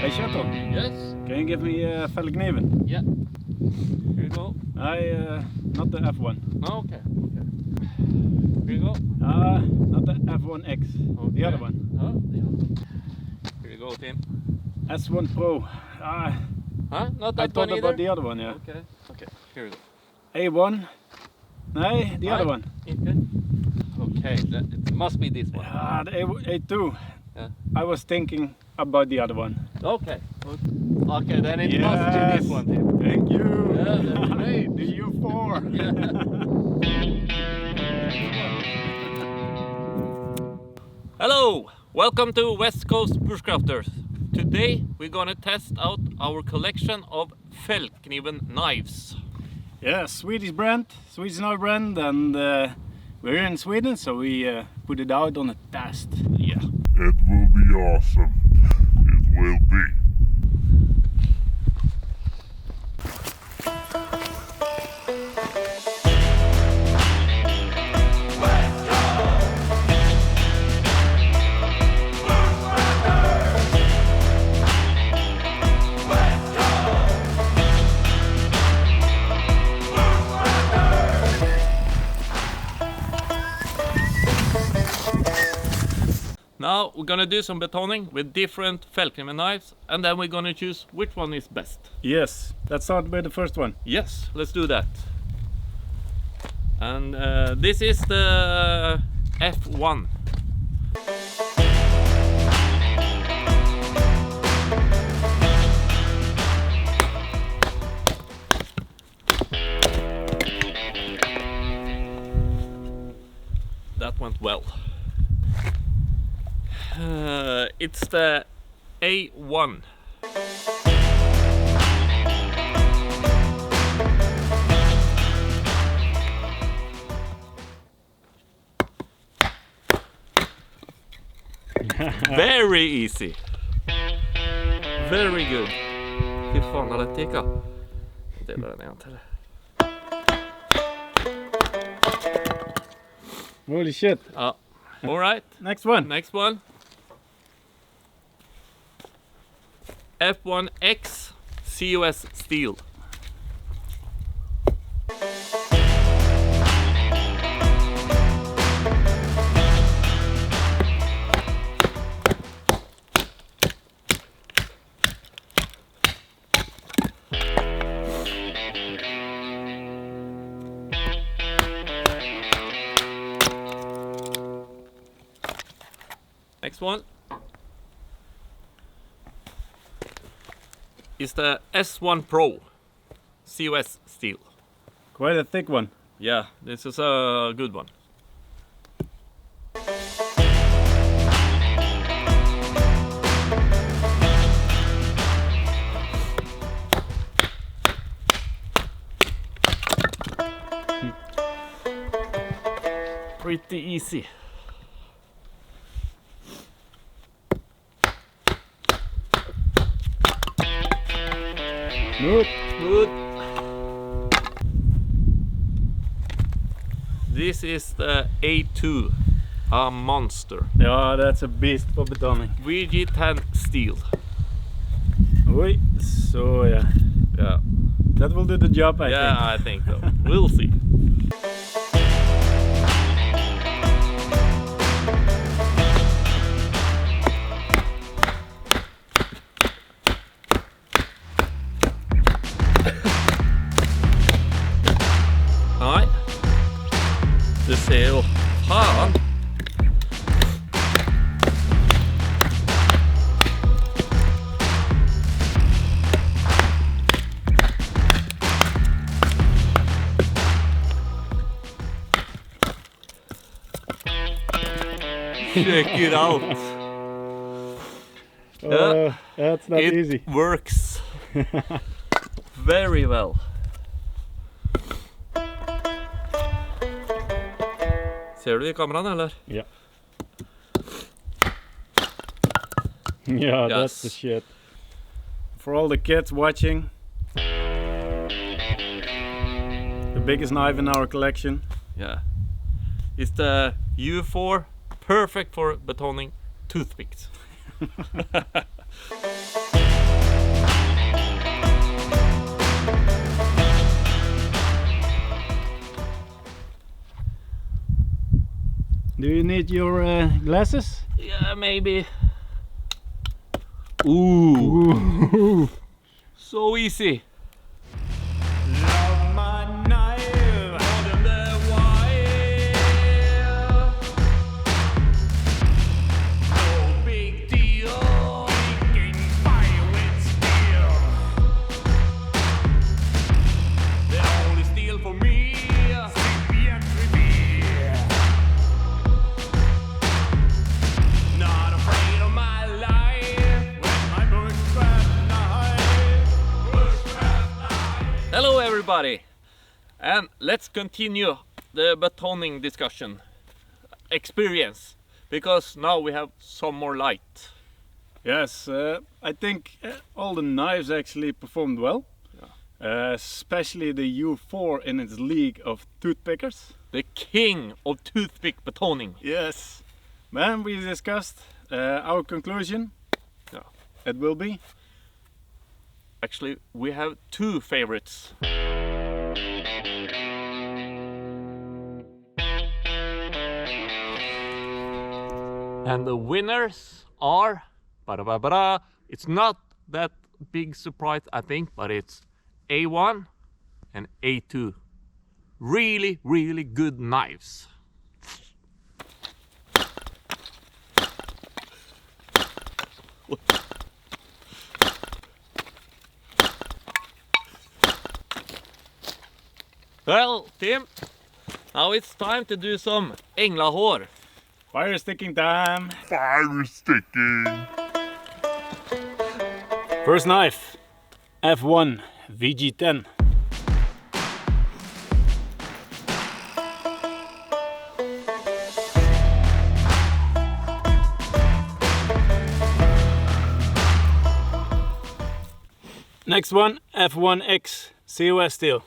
Hey Shato. Yes. Can you give me Fällkniven? Yeah. Here you go. Not the F1. Oh, okay. Okay. Here you go. Not the F1x. Okay. The other one. Oh, the other one. Here you go, Tim. S1 Pro. Huh? Not that I thought one about either? the other one, yeah. Okay. Okay. Here you go. A1. No, the other one. Okay. It must be this one. The A2. Yeah. I was thinking about the other one. Okay. Okay, then it must be this one, Tim. Thank you. Yeah, that's great. The U4. Hello! Welcome to West Coast Bushcrafters. Today we're gonna test out our collection of Fällkniven knives. Yeah, Swedish brand, Swedish knife brand, and we're in Sweden, so we put it out on a test. Yeah. It will be awesome. It will be. Now we're gonna do some batoning with different Fällkniven knives, and then we're gonna choose which one is best. Yes, let's start with the first one. Yes, let's do that. And this is the F1. That went well. It's the A1. Very easy. Very good. Fy fan, det tika. Delar den igen till. Holy shit. All right. Next one. Next one. F1x COS steel. Next one is the S1 Pro COS steel. Quite a thick one. Yeah, this is a good one. Pretty easy. Good. Good. This is the A2, a monster. Yeah, that's a beast for batoning. VG10 steel. Oi, so yeah. Yeah. That will do the job, I think. Yeah, I think so. We'll see. Nej. Det ser ju fan. Check it out. That's not easy. It works very well. Ser du I kameran eller? Yeah. Yeah, Yes. that's the shit. For all the kids watching, the biggest knife in our collection. Yeah. It's the U4, perfect for batoning toothpicks. Do you need your glasses? Yeah, maybe. Ooh. So easy. Love my knife, holding the wire. No big deal. Making fire with steel. They only steal for me. Recipient reveal. Not afraid of my life. With my bushcraft knife. Hello everybody, and let's continue the batoning discussion experience, because now we have some more light. Yes, I think all the knives actually performed well. Especially the U4 in its league of toothpickers. The king of toothpick batoning. Yes. Man, we discussed our conclusion. Yeah. It will be. Actually, we have two favorites. And the winners are, it's not that big surprise I think, but it's A1 and A2. Really, really good knives. Well, Tim, now it's time to do some änglahår. Fire sticking time. Fire sticking. First knife. F1 VG10. Next one, F1x COS steel.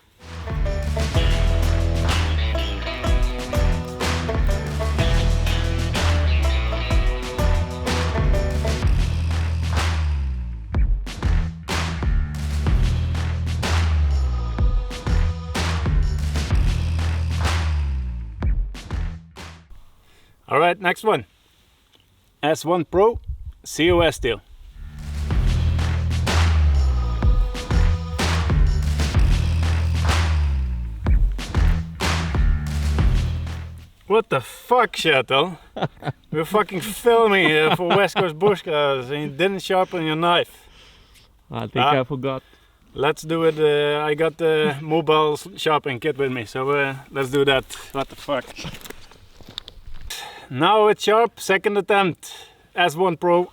All right, next one, S1 Pro COS steel. What the fuck, Shuttle? We're fucking filming here for West Coast Bushcrafters and you didn't sharpen your knife. I think I forgot. Let's do it. I got the mobile sharpening kit with me, so let's do that. What the fuck? Now it's sharp, second attempt. S1 Pro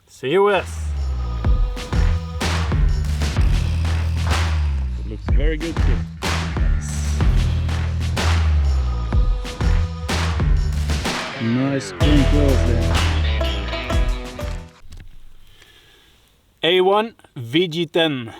COS. It looks very good, Tim. Nice clean close there. A1 VG10.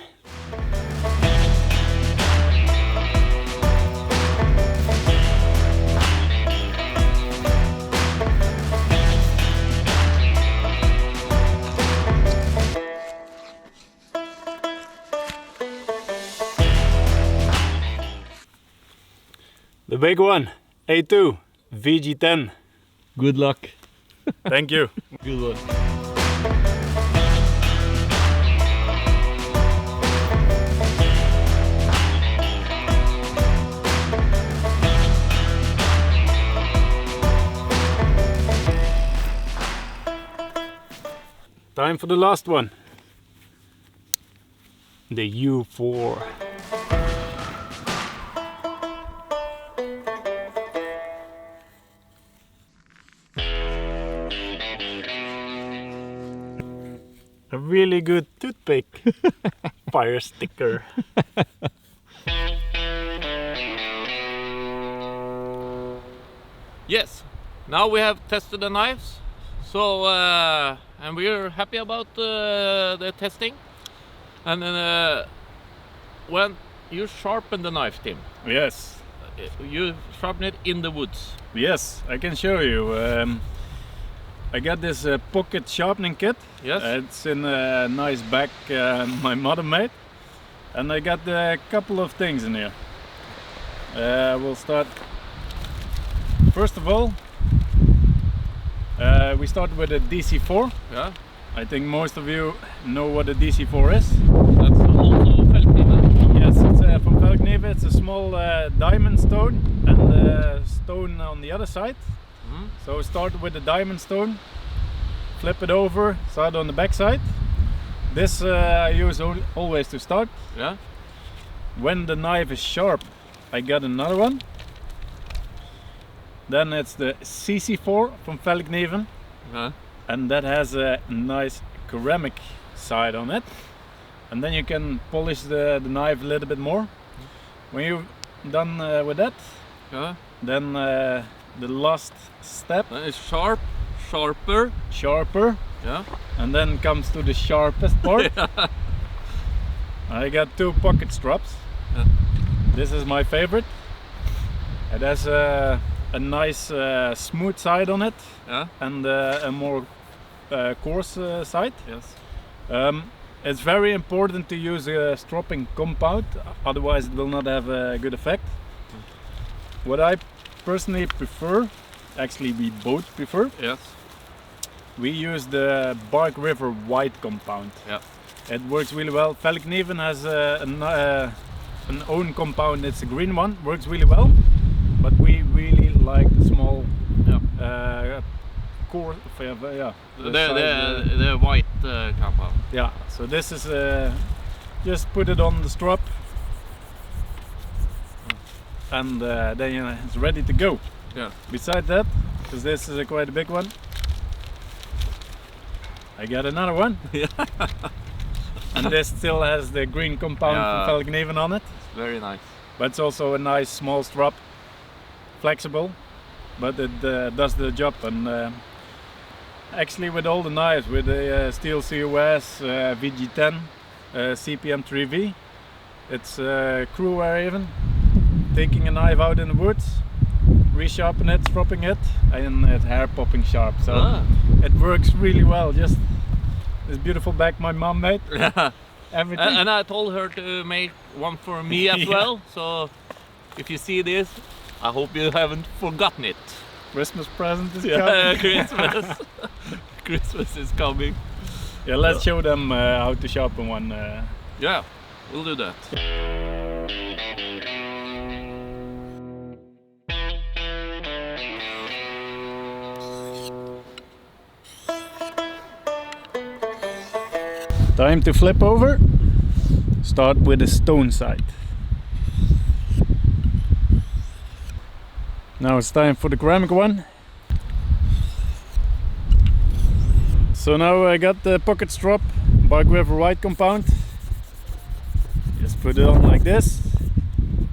The big one, A2 VG10. Good luck. Thank you. Good one. Time for the last one. The U4. A really good toothpick. Fire sticker. Yes, now we have tested the knives, so and we're happy about the testing. And then when you sharpen the knife, Tim, Yes. you sharpen it in the woods. Yes, I can show you. I got this pocket sharpening kit. Yes. It's in a nice bag my mother made. And I got a couple of things in here. We'll start. First of all, We start with a DC4. Yeah. I think most of you know what a DC4 is. That's also Fällkniven. Yes, it's from Fällkniven. It's a small diamond stone and a stone on the other side. So start with the diamond stone, flip it over, start on the back side. This I use always to start. Yeah. When the knife is sharp, I got another one. Then it's the CC4 from Fällkniven. And that has a nice ceramic side on it. And then you can polish the knife a little bit more. When you're done with that, then the last step is sharp, sharper, yeah, and then comes to the sharpest part. I got 2 pocket straps. This is my favorite. It has a nice smooth side on it, and a more coarse side. Yes. It's very important to use a stropping compound, otherwise it will not have a good effect. What I personally prefer, actually we both prefer, yes, we use the Bark River white compound. Yeah. It works really well. Fällkniven has an own compound, it's a green one, works really well, but we really like the small core, the white compound. Yeah, so this is just put it on the strap and then it's ready to go. Yeah. Beside that, because this is quite a big one, I got another one. And this still has the green compound from Fällkniven on it. Very nice. But it's also a nice small strap, flexible, but it does the job. And actually with all the knives, with the steel COS, VG10, CPM 3V, it's crew wear even. Taking a knife out in the woods, resharpen it, stropping it, and it's hair popping sharp. So it works really well. Just this beautiful bag my mom made. Everything. And I told her to make one for me as well. So if you see this, I hope you haven't forgotten it. Christmas present is coming. Christmas. Christmas is coming. Yeah, let's show them how to sharpen one. Yeah, we'll do that. Time to flip over. Start with the stone side. Now it's time for the ceramic one. So now I got the pocket strap, Bark River white compound. Just put it on like this.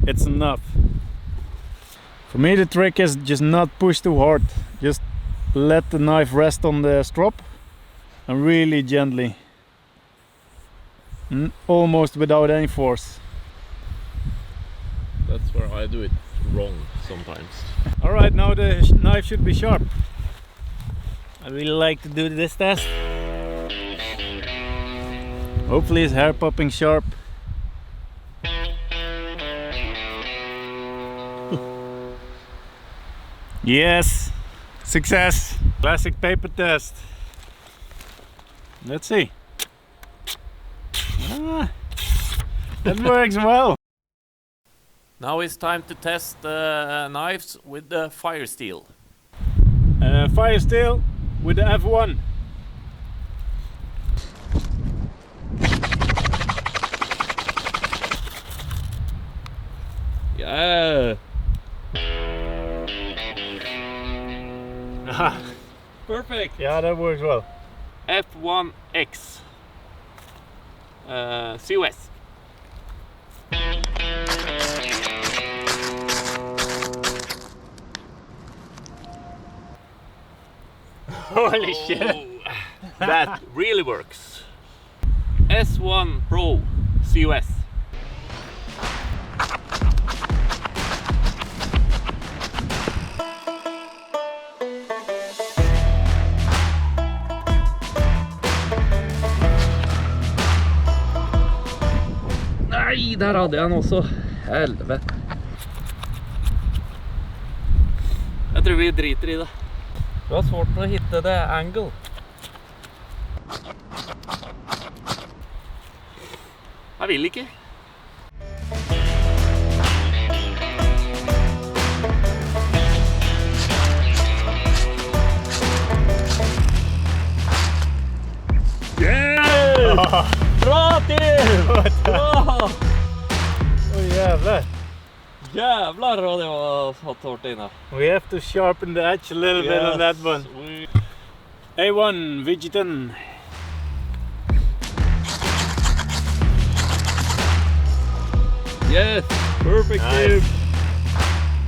It's enough. For me the trick is just not push too hard. Just let the knife rest on the strap and really gently. Almost without any force. That's where I do it wrong sometimes. Alright, now the knife should be sharp. I really like to do this test. Hopefully it's hair popping sharp. Yes! Success! Classic paper test. Let's see. That works well. Now it's time to test the knives with the fire steel. Fire steel with the F1. Yeah. Perfect. Yeah, that works well. F1x. COS. Holy shit! That really works. S1 Pro COS. Nei, der hadde jeg den også. Helvete. Jeg tror vi driter i det. Det var svårt å hitte det angle. Jeg vil ikke. Yeah! Bra, Tim! Bra! Oh jävlar! Jävlar vad det var satt hårt inne. We have to sharpen the edge a little bit on that one. A1 Vegetan. Yes, perfect, Nice.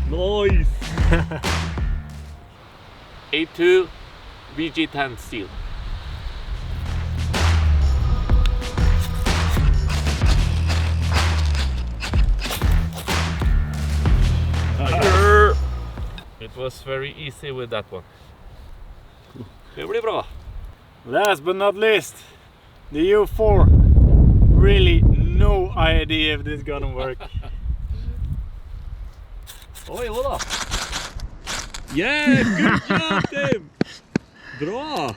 Tim. Nice. A2 VG10 steel. It was very easy with that one. Det blir bra. Last but not least, the U4. Really no idea if this is gonna work. Oj, vadå? Yeah, good job, Tim! Bra!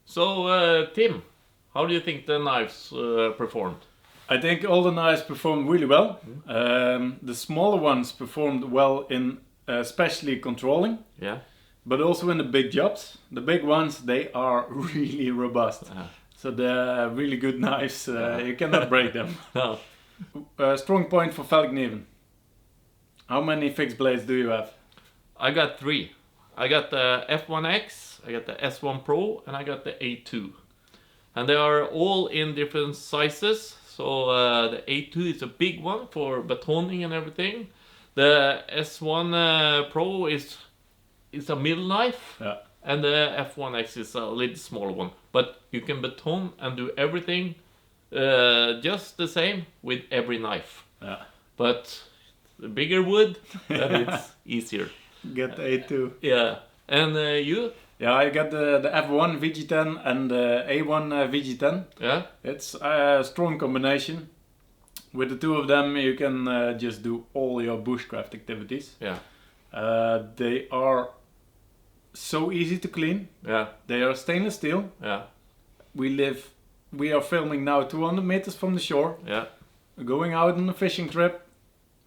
So, Tim, how do you think the knives performed? I think all the knives performed really well. The smaller ones performed well in especially controlling, Yeah. but also in the big jobs. The big ones, they are really robust. So they're really good knives, you cannot break them. No. Strong point for Fällkniven. How many fixed blades do you have? I got 3. I got the F1x, I got the S1 Pro, and I got the A2. And they are all in different sizes. So the A2 is a big one for batoning and everything. The S1 Pro is a middle knife. Yeah. And the F1x is a little smaller one. But you can baton and do everything just the same with every knife. Yeah. But the bigger wood, then it's easier. Get the A2. Yeah. And you? Yeah, I got the F1 VG10 and the A1 VG10. Yeah. It's a strong combination. With the two of them you can just do all your bushcraft activities. Yeah. They are so easy to clean. Yeah. They are stainless steel. Yeah. We are filming now 200 meters from the shore. Yeah. Going out on a fishing trip.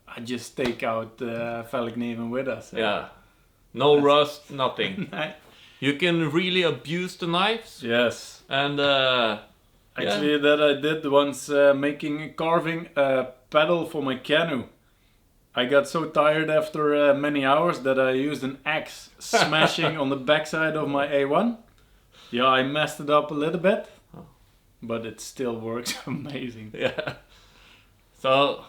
I just take out Fällkniven with us. Yeah. No rust, nothing. You can really abuse the knives. Yes. And actually, that I did once carving a paddle for my canoe. I got so tired after many hours that I used an axe smashing on the backside of my A1. Yeah, I messed it up a little bit, but it still works amazing. Yeah. So,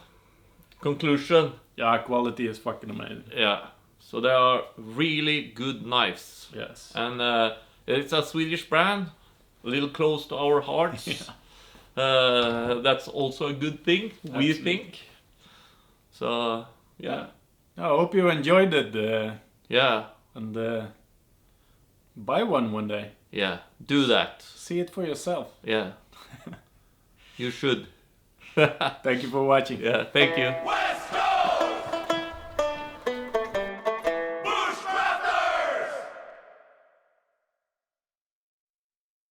conclusion. Yeah, quality is fucking amazing. Yeah. So they are really good knives. Yes. And it's a Swedish brand, a little close to our hearts. Yeah. That's also a good thing, we think. So, yeah. I hope you enjoyed it. Yeah. And buy one day. Yeah. Do that. See it for yourself. Yeah. You should. Thank you for watching. Yeah. Thank you.